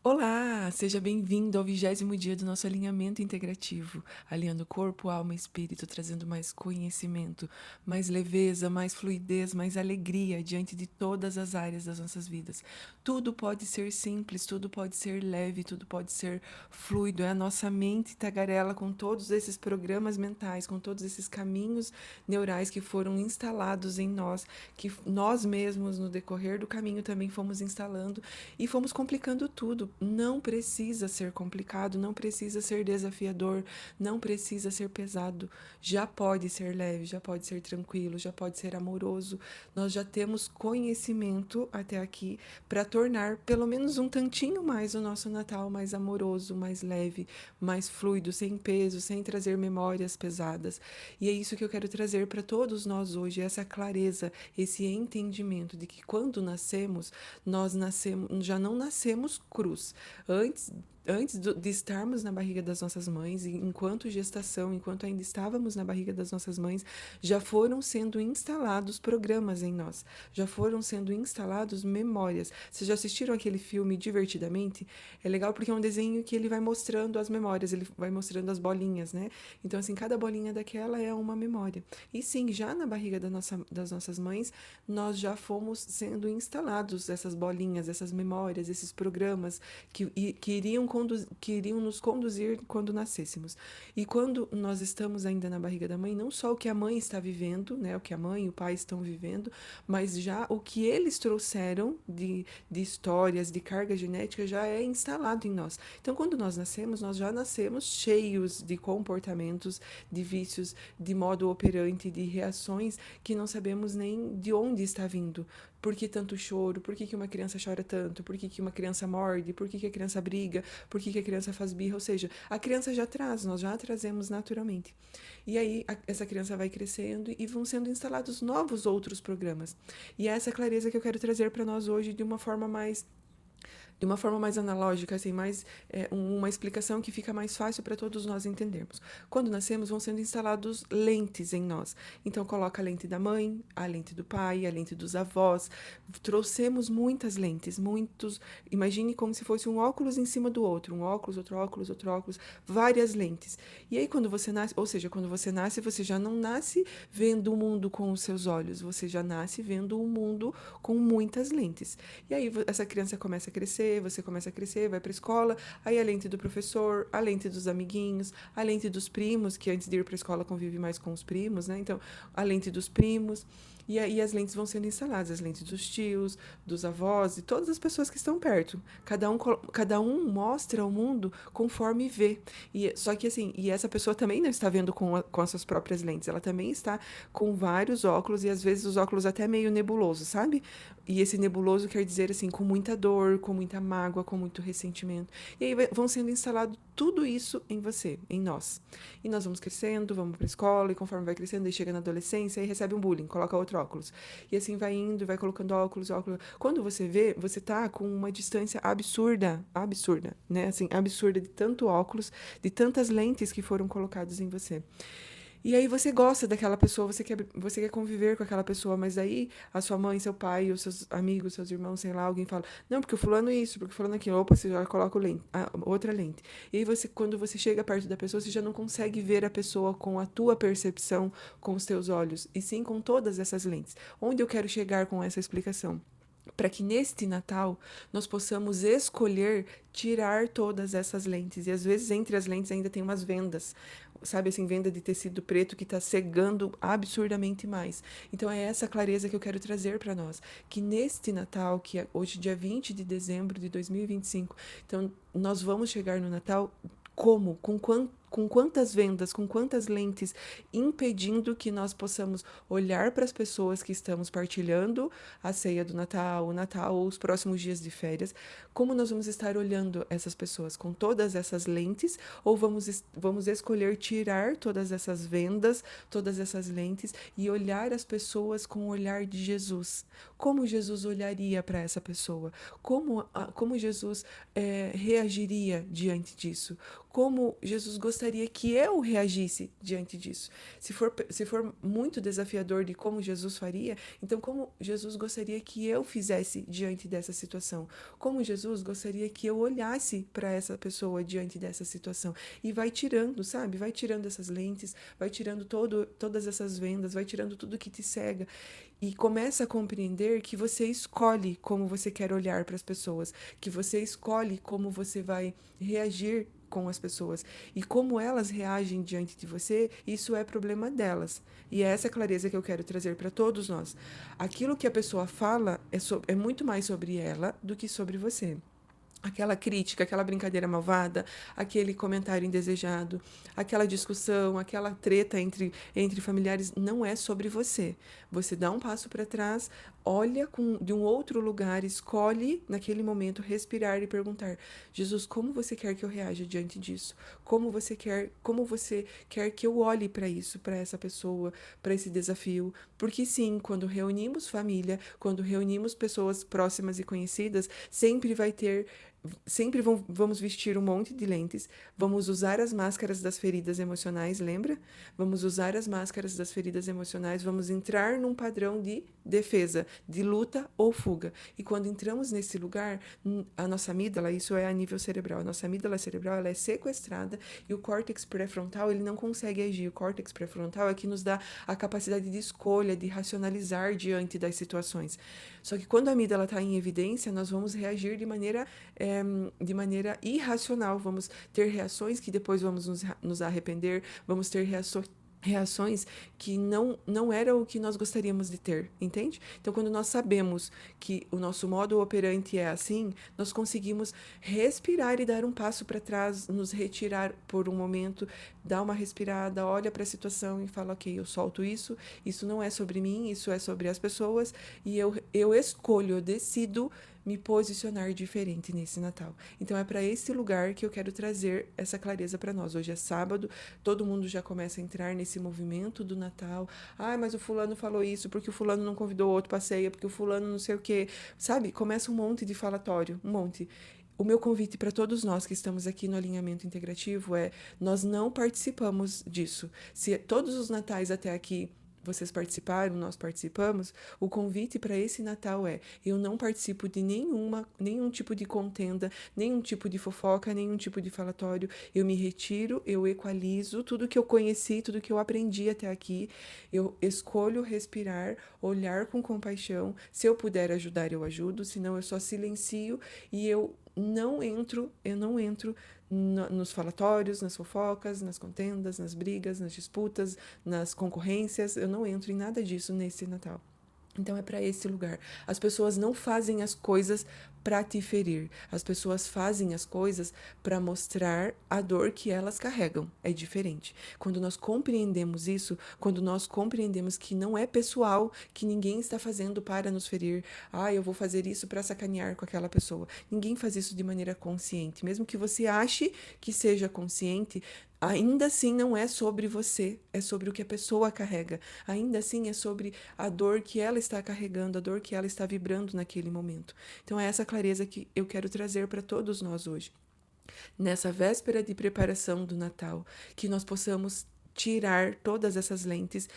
Olá, seja bem-vindo ao 20º dia do nosso alinhamento integrativo, alinhando corpo, alma e espírito, trazendo mais conhecimento, mais leveza, mais fluidez, mais alegria diante de todas as áreas das nossas vidas. Tudo pode ser simples, tudo pode ser leve, tudo pode ser fluido. É a nossa mente tagarela com todos esses programas mentais, com todos esses caminhos neurais que foram instalados em nós, que nós mesmos no decorrer do caminho também fomos instalando e fomos complicando tudo. Não precisa ser complicado, não precisa ser desafiador, não precisa ser pesado. Já pode ser leve, já pode ser tranquilo, já pode ser amoroso. Nós já temos conhecimento até aqui para tornar pelo menos um tantinho mais o nosso Natal mais amoroso, mais leve, mais fluido, sem peso, sem trazer memórias pesadas. E é isso que eu quero trazer para todos nós hoje, essa clareza, esse entendimento de que quando nascemos, nós nascemos, já não nascemos cruz. Antes de estarmos na barriga das nossas mães, e enquanto gestação, enquanto ainda estávamos na barriga das nossas mães, já foram sendo instalados programas em nós, já foram sendo instalados memórias. Vocês já assistiram aquele filme Divertidamente? É legal porque é um desenho que ele vai mostrando as memórias, ele vai mostrando as bolinhas, né? Então, assim, cada bolinha daquela é uma memória. E sim, já na barriga das nossas mães, nós já fomos sendo instalados essas bolinhas, essas memórias, esses programas que iriam nos conduzir quando nascêssemos. E quando nós estamos ainda na barriga da mãe, não só o que a mãe está vivendo, né, o que a mãe e o pai estão vivendo, mas já o que eles trouxeram de histórias, de carga genética, já é instalado em nós. Então, quando nós nascemos, nós já nascemos cheios de comportamentos, de vícios, de modo operante, de reações que não sabemos nem de onde está vindo. Por que tanto choro? Por que uma criança chora tanto? Por que uma criança morde? Por que a criança briga? Por que a criança faz birra? Ou seja, a criança já traz, nós já trazemos naturalmente. E aí essa criança vai crescendo e vão sendo instalados novos outros programas. E é essa clareza que eu quero trazer para nós hoje de uma forma mais analógica, assim, uma explicação que fica mais fácil para todos nós entendermos. Quando nascemos, vão sendo instalados lentes em nós. Então, coloca a lente da mãe, a lente do pai, a lente dos avós. Trouxemos muitas lentes, muitos. Imagine como se fosse um óculos em cima do outro, um óculos, outro óculos, várias lentes. E aí, quando você nasce, ou seja, quando você nasce, você já não nasce vendo o mundo com os seus olhos, você já nasce vendo o mundo com muitas lentes. E aí, essa criança começa a crescer, você começa a crescer, vai para a escola, aí a lente do professor, a lente dos amiguinhos, a lente dos primos, que antes de ir para a escola convive mais com os primos, né? Então, a lente dos primos. E aí as lentes vão sendo instaladas, as lentes dos tios, dos avós e todas as pessoas que estão perto. Cada um mostra o mundo conforme vê. Só que assim, e essa pessoa também não está vendo com as suas próprias lentes, ela também está com vários óculos e às vezes os óculos até meio nebulosos, sabe? E esse nebuloso quer dizer assim, com muita dor, com muita mágoa, com muito ressentimento. E aí vão sendo instalado tudo isso em você, em nós. E nós vamos crescendo, vamos para a escola, e conforme vai crescendo, aí chega na adolescência e recebe um bullying, coloca outro óculos. E assim vai indo, vai colocando óculos, óculos. Quando você vê, você tá com uma distância absurda, absurda, né? Assim, absurda de tanto óculos, de tantas lentes que foram colocadas em você. E aí você gosta daquela pessoa, você quer conviver com aquela pessoa, mas aí a sua mãe, seu pai, os seus amigos, seus irmãos, sei lá, alguém fala, não, porque o fulano isso, porque o fulano aquilo, opa, você já coloca outra lente. E aí você, quando você chega perto da pessoa, você já não consegue ver a pessoa com a tua percepção, com os teus olhos, e sim com todas essas lentes. Onde eu quero chegar com essa explicação? Para que neste Natal nós possamos escolher tirar todas essas lentes. E às vezes entre as lentes ainda tem umas vendas, sabe assim, venda de tecido preto que está cegando absurdamente mais. Então é essa clareza que eu quero trazer para nós, que neste Natal, que é hoje dia 20 de dezembro de 2025, então nós vamos chegar no Natal como? Com quantas vendas, com quantas lentes, impedindo que nós possamos olhar para as pessoas que estamos partilhando a ceia do Natal, o Natal ou os próximos dias de férias, como nós vamos estar olhando essas pessoas com todas essas lentes, ou vamos escolher tirar todas essas vendas, todas essas lentes e olhar as pessoas com o olhar de Jesus. Como Jesus olharia para essa pessoa? Como Jesus reagiria diante disso? Como Jesus gostaria gostaria que eu reagisse diante disso? Se for muito desafiador de como Jesus faria, então como Jesus gostaria que eu fizesse diante dessa situação? Como Jesus gostaria que eu olhasse para essa pessoa diante dessa situação? E vai tirando, sabe? Vai tirando essas lentes, vai tirando todas essas vendas, vai tirando tudo que te cega e começa a compreender que você escolhe como você quer olhar para as pessoas, que você escolhe como você vai reagir com as pessoas e como elas reagem diante de você, isso é problema delas. E é essa clareza que eu quero trazer para todos nós. Aquilo que a pessoa fala é muito mais sobre ela do que sobre você. Aquela crítica, aquela brincadeira malvada, aquele comentário indesejado, aquela discussão, aquela treta entre familiares, não é sobre você. Você dá um passo para trás, olha de um outro lugar, escolhe naquele momento respirar e perguntar: Jesus, como você quer que eu reaja diante disso? Como você quer que eu olhe para isso, para essa pessoa, para esse desafio? Porque sim, quando reunimos família, quando reunimos pessoas próximas e conhecidas, vamos vestir um monte de lentes, vamos usar as máscaras das feridas emocionais, lembra? Vamos usar as máscaras das feridas emocionais, vamos entrar num padrão de defesa, de luta ou fuga. E quando entramos nesse lugar, a nossa amígdala, isso é a nível cerebral, a nossa amígdala cerebral ela é sequestrada e o córtex pré-frontal ele não consegue agir. O córtex pré-frontal é que nos dá a capacidade de escolha, de racionalizar diante das situações. Só que quando a amígdala está em evidência, nós vamos reagir de maneira irracional, vamos ter reações que depois vamos nos arrepender, vamos ter reações que não eram o que nós gostaríamos de ter, entende? Então, quando nós sabemos que o nosso modo operante é assim, nós conseguimos respirar e dar um passo para trás, nos retirar por um momento, dar uma respirada, olha para a situação e fala: ok, eu solto isso não é sobre mim, isso é sobre as pessoas, e eu escolho, eu decido me posicionar diferente nesse Natal. Então é para esse lugar que eu quero trazer essa clareza para nós. Hoje é sábado, todo mundo já começa a entrar nesse movimento do Natal. Ah, mas o fulano falou isso porque o fulano não convidou o outro para ceia, porque o fulano não sei o quê. Sabe? Começa um monte de falatório, um monte. O meu convite para todos nós que estamos aqui no alinhamento integrativo é: nós não participamos disso. Se todos os natais até aqui vocês participaram, nós participamos, o convite para esse Natal é: eu não participo de nenhum tipo de contenda, nenhum tipo de fofoca, nenhum tipo de falatório. Eu me retiro, eu equalizo tudo que eu conheci, tudo que eu aprendi até aqui. Eu escolho respirar, olhar com compaixão. Se eu puder ajudar, eu ajudo, senão eu só silencio e eu não entro nos falatórios, nas fofocas, nas contendas, nas brigas, nas disputas, nas concorrências. Eu não entro em nada disso nesse Natal. Então é para esse lugar. As pessoas não fazem as coisas para te ferir. As pessoas fazem as coisas para mostrar a dor que elas carregam. É diferente. Quando nós compreendemos isso, quando nós compreendemos que não é pessoal, que ninguém está fazendo para nos ferir. Ah, eu vou fazer isso para sacanear com aquela pessoa. Ninguém faz isso de maneira consciente. Mesmo que você ache que seja consciente, ainda assim não é sobre você, é sobre o que a pessoa carrega. Ainda assim é sobre a dor que ela está carregando, a dor que ela está vibrando naquele momento. Então é essa clareza que eu quero trazer para todos nós hoje. Nessa véspera de preparação do Natal, que nós possamos tirar todas essas lentes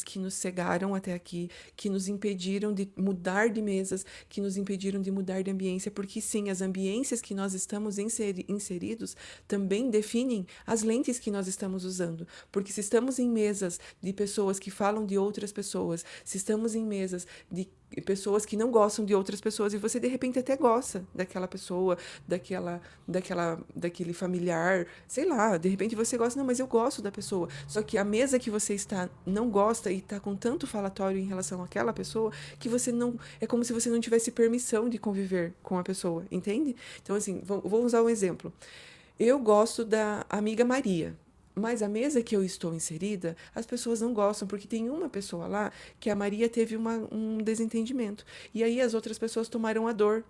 que nos cegaram até aqui, que nos impediram de mudar de mesas, que nos impediram de mudar de ambiência, porque sim, as ambiências que nós estamos inseridos também definem as lentes que nós estamos usando, porque se estamos em mesas de pessoas que falam de outras pessoas, se estamos em mesas de pessoas que não gostam de outras pessoas e você de repente até gosta daquela pessoa, daquele familiar, sei lá, de repente você gosta, não, mas eu gosto da pessoa, só que a mesa que você está não gosta e está com tanto falatório em relação àquela pessoa que você não, é como se você não tivesse permissão de conviver com a pessoa, entende? Então assim, vou usar um exemplo. Eu gosto da amiga Maria, mas a mesa que eu estou inserida, as pessoas não gostam, porque tem uma pessoa lá que a Maria teve um desentendimento. E aí as outras pessoas tomaram a dor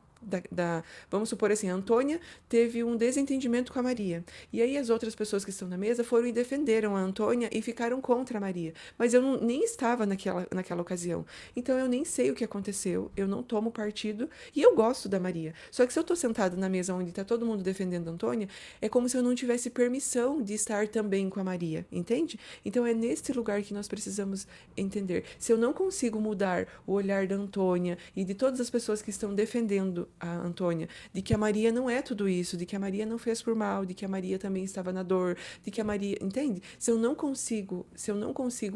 Vamos supor assim, a Antônia teve um desentendimento com a Maria. E aí as outras pessoas que estão na mesa foram e defenderam a Antônia e ficaram contra a Maria. Mas eu nem estava naquela ocasião. Então eu nem sei o que aconteceu, eu não tomo partido e eu gosto da Maria. Só que se eu estou sentada na mesa onde está todo mundo defendendo a Antônia, é como se eu não tivesse permissão de estar também com a Maria, entende? Então é nesse lugar que nós precisamos entender. Se eu não consigo mudar o olhar da Antônia e de todas as pessoas que estão defendendo a Antônia, de que a Maria não é tudo isso, de que a Maria não fez por mal, de que a Maria também estava na dor, de que a Maria, entende? Se eu não consigo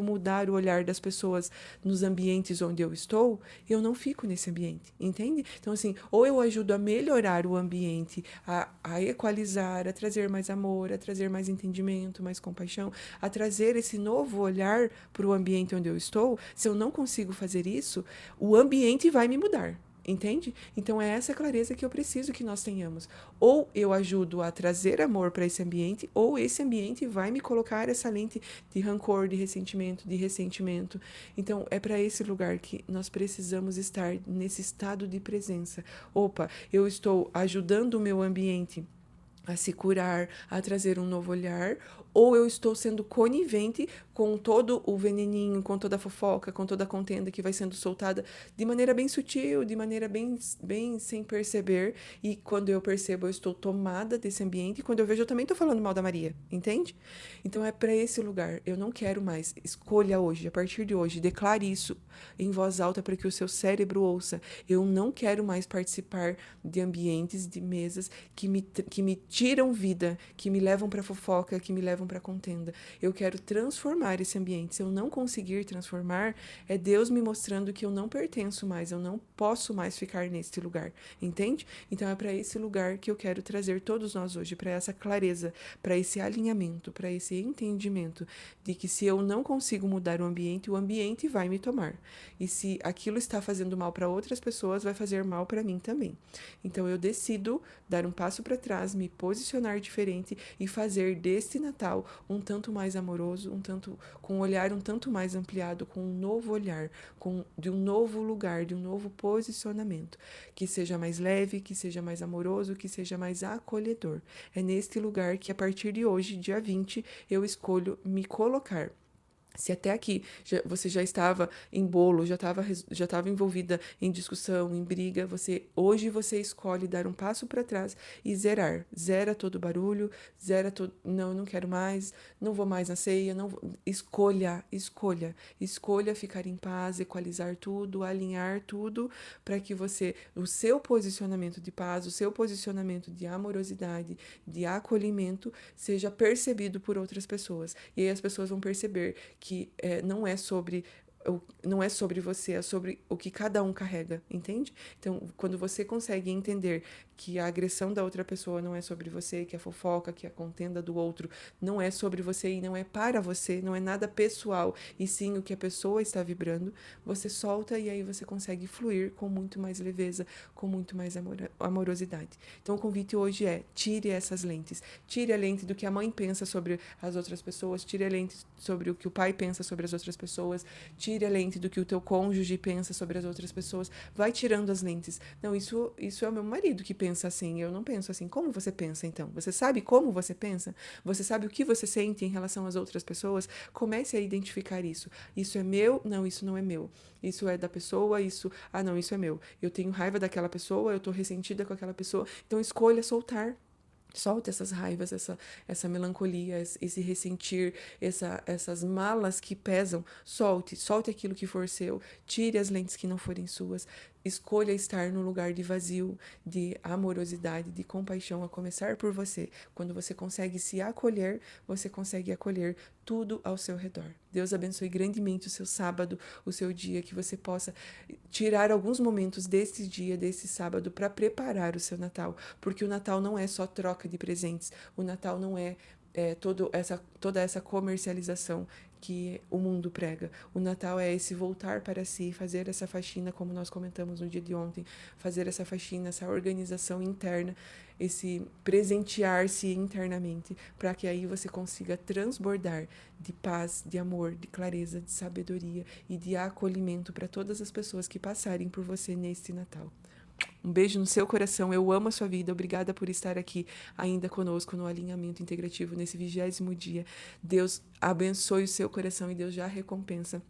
mudar o olhar das pessoas nos ambientes onde eu estou, eu não fico nesse ambiente, entende? Então assim, ou eu ajudo a melhorar o ambiente, a equalizar, a trazer mais amor, a trazer mais entendimento, mais compaixão, a trazer esse novo olhar para o ambiente onde eu estou. Se eu não consigo fazer isso, o ambiente vai me mudar. Entende? Então é essa clareza que eu preciso que nós tenhamos. Ou eu ajudo a trazer amor para esse ambiente, ou esse ambiente vai me colocar essa lente de rancor, de ressentimento, de ressentimento. Então é para esse lugar que nós precisamos estar, nesse estado de presença. Opa, eu estou ajudando o meu ambiente a se curar, a trazer um novo olhar, ou eu estou sendo conivente com todo o veneninho, com toda a fofoca, com toda a contenda que vai sendo soltada de maneira bem sutil, de maneira bem sem perceber, e quando eu percebo eu estou tomada desse ambiente, e quando eu vejo eu também estou falando mal da Maria, entende? Então é para esse lugar, eu não quero mais, escolha hoje, a partir de hoje, declare isso em voz alta para que o seu cérebro ouça, eu não quero mais participar de ambientes, de mesas que me tiram vida, que me levam para fofoca, que me levam para contenda. Eu quero transformar esse ambiente. Se eu não conseguir transformar, é Deus me mostrando que eu não pertenço mais, eu não posso mais ficar neste lugar, entende? Então é para esse lugar que eu quero trazer todos nós hoje, para essa clareza, para esse alinhamento, para esse entendimento de que se eu não consigo mudar o ambiente vai me tomar. E se aquilo está fazendo mal para outras pessoas, vai fazer mal para mim também. Então eu decido dar um passo para trás, me posicionar diferente e fazer deste Natal um tanto mais amoroso, com um olhar um tanto mais ampliado, com um novo olhar, de um novo lugar, de um novo posicionamento, que seja mais leve, que seja mais amoroso, que seja mais acolhedor. É neste lugar que a partir de hoje, dia 20, eu escolho me colocar. Se até aqui você já estava em bolo, já estava envolvida em discussão, em briga, hoje você escolhe dar um passo para trás e zerar. Zera todo o barulho, zera todo. Não, eu não quero mais, não vou mais na ceia. Não vou... Escolha ficar em paz, equalizar tudo, alinhar tudo, para que o seu posicionamento de paz, o seu posicionamento de amorosidade, de acolhimento, seja percebido por outras pessoas. E aí as pessoas vão perceber que não é sobre você, é sobre o que cada um carrega, entende? Então, quando você consegue entender que a agressão da outra pessoa não é sobre você, que a fofoca, que a contenda do outro não é sobre você e não é para você, não é nada pessoal, e sim o que a pessoa está vibrando, você solta e aí você consegue fluir com muito mais leveza, com muito mais amorosidade. Então, o convite hoje é: tire essas lentes. Tire a lente do que a mãe pensa sobre as outras pessoas, tire a lente sobre o que o pai pensa sobre as outras pessoas, tire a lente do que o teu cônjuge pensa sobre as outras pessoas, vai tirando as lentes. Não, isso é o meu marido que pensa assim, eu não penso assim. Como você pensa, então? Você sabe como você pensa? Você sabe o que você sente em relação às outras pessoas? Comece a identificar isso. Isso é meu? Não, isso não é meu. Isso é da pessoa, não, isso é meu. Eu tenho raiva daquela pessoa, eu tô ressentida com aquela pessoa, então escolha soltar. Solta essas raivas, essa melancolia, esse ressentir, essas malas que pesam. Solte aquilo que for seu, tire as lentes que não forem suas. Escolha estar no lugar de vazio, de amorosidade, de compaixão, a começar por você. Quando você consegue se acolher, você consegue acolher tudo ao seu redor. Deus abençoe grandemente o seu sábado, o seu dia, que você possa tirar alguns momentos desse dia, desse sábado, para preparar o seu Natal. Porque o Natal não é só troca de presentes, o Natal não é toda essa comercialização que o mundo prega. O Natal é esse voltar para si, fazer essa faxina, como nós comentamos no dia de ontem, fazer essa faxina, essa organização interna, esse presentear-se internamente, para que aí você consiga transbordar de paz, de amor, de clareza, de sabedoria e de acolhimento para todas as pessoas que passarem por você neste Natal. Um beijo no seu coração. Eu amo a sua vida. Obrigada por estar aqui ainda conosco no alinhamento integrativo nesse 20º dia. Deus abençoe o seu coração e Deus já recompensa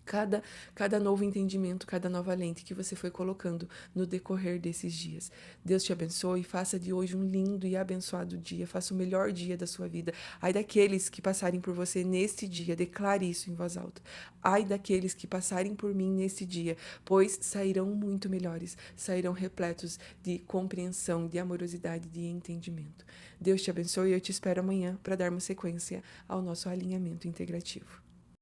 cada, cada novo entendimento, cada nova lente que você foi colocando no decorrer desses dias. Deus te abençoe, faça de hoje um lindo e abençoado dia, faça o melhor dia da sua vida. Ai daqueles que passarem por você neste dia, declare isso em voz alta. Ai daqueles que passarem por mim neste dia, pois sairão muito melhores, sairão repletos de compreensão, de amorosidade, de entendimento. Deus te abençoe e eu te espero amanhã para darmos sequência ao nosso alinhamento integrativo.